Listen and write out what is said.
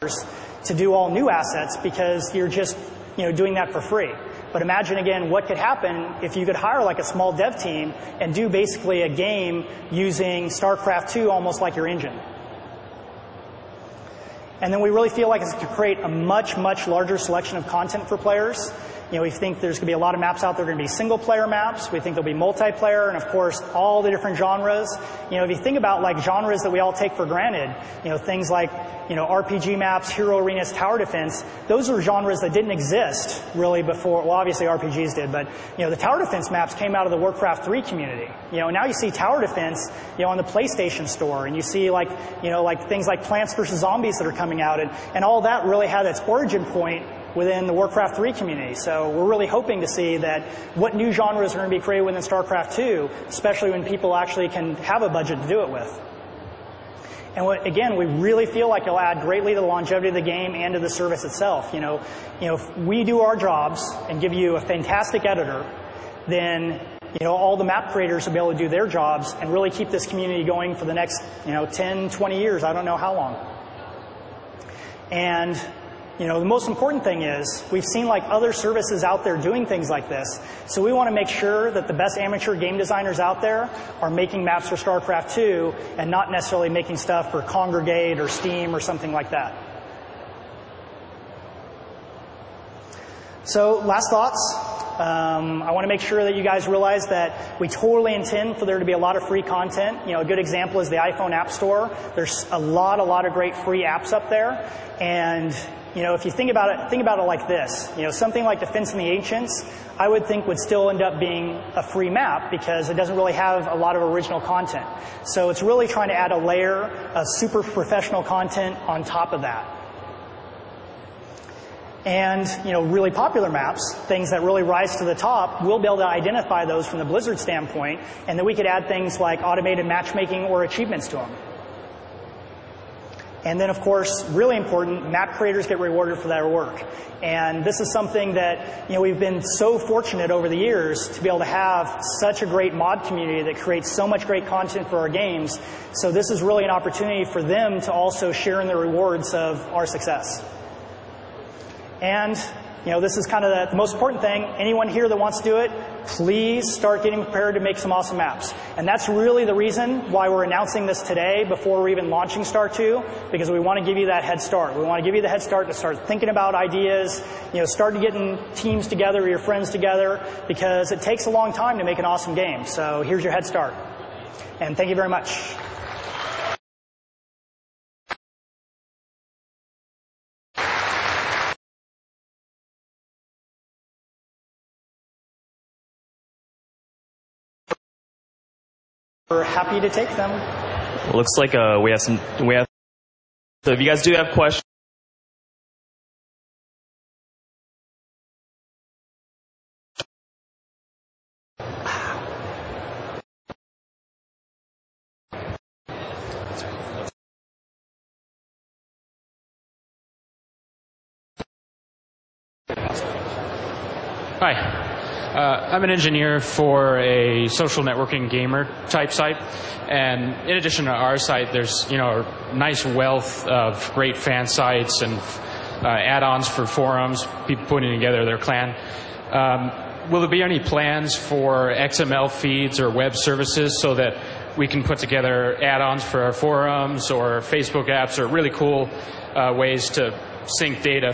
to do all new assets because you're just doing that for free. But imagine again what could happen if you could hire like a small dev team and do basically a game using Starcraft 2 almost like your engine. And then we really feel like it's to create a much, much larger selection of content for players. We think there's going to be a lot of maps out there going to be single-player maps. We think there'll be multiplayer, and of course, all the different genres. If you think about like genres that we all take for granted, things like RPG maps, hero arenas, tower defense. Those are genres that didn't exist really before. Well, obviously RPGs did, but the tower defense maps came out of the Warcraft 3 community. Now you see tower defense, on the PlayStation Store, and you see like things like Plants vs. Zombies that are coming out, and all that really had its origin point within the Warcraft 3 community. So we're really hoping to see that what new genres are going to be created within StarCraft 2, especially when people actually can have a budget to do it with. And again, we really feel like it'll add greatly to the longevity of the game and to the service itself. If we do our jobs and give you a fantastic editor, then all the map creators will be able to do their jobs and really keep this community going for the next 10, 20 years. I don't know how long. And the most important thing is we've seen like other services out there doing things like this. So we want to make sure that the best amateur game designers out there are making maps for StarCraft 2 and not necessarily making stuff for Congregate or Steam or something like that. So last thoughts. I want to make sure that you guys realize that we totally intend for there to be a lot of free content. A good example is the iPhone App Store. There's a lot of great free apps up there. And if you think about it like this, something like Defense in the Ancients, I would think would still end up being a free map because it doesn't really have a lot of original content. So it's really trying to add a layer of super professional content on top of that. And, really popular maps, things that really rise to the top, we'll be able to identify those from the Blizzard standpoint, and then we could add things like automated matchmaking or achievements to them. And then, of course, really important, map creators get rewarded for their work. And this is something that, we've been so fortunate over the years to be able to have such a great mod community that creates so much great content for our games. So this is really an opportunity for them to also share in the rewards of our success. And, this is kind of the most important thing. Anyone here that wants to do it, please start getting prepared to make some awesome maps. And that's really the reason why we're announcing this today before we're even launching Star 2, because we want to give you that head start. We want to give you the head start to start thinking about ideas, start getting teams together, your friends together, because it takes a long time to make an awesome game. So here's your head start. And thank you very much. We're happy to take them. Looks like we have. So if you guys do have questions. Hi. I'm an engineer for a social networking gamer type site, and in addition to our site, there's a nice wealth of great fan sites and add-ons for forums, people putting together their clan. Will there be any plans for XML feeds or web services so that we can put together add-ons for our forums or Facebook apps or really cool ways to sync data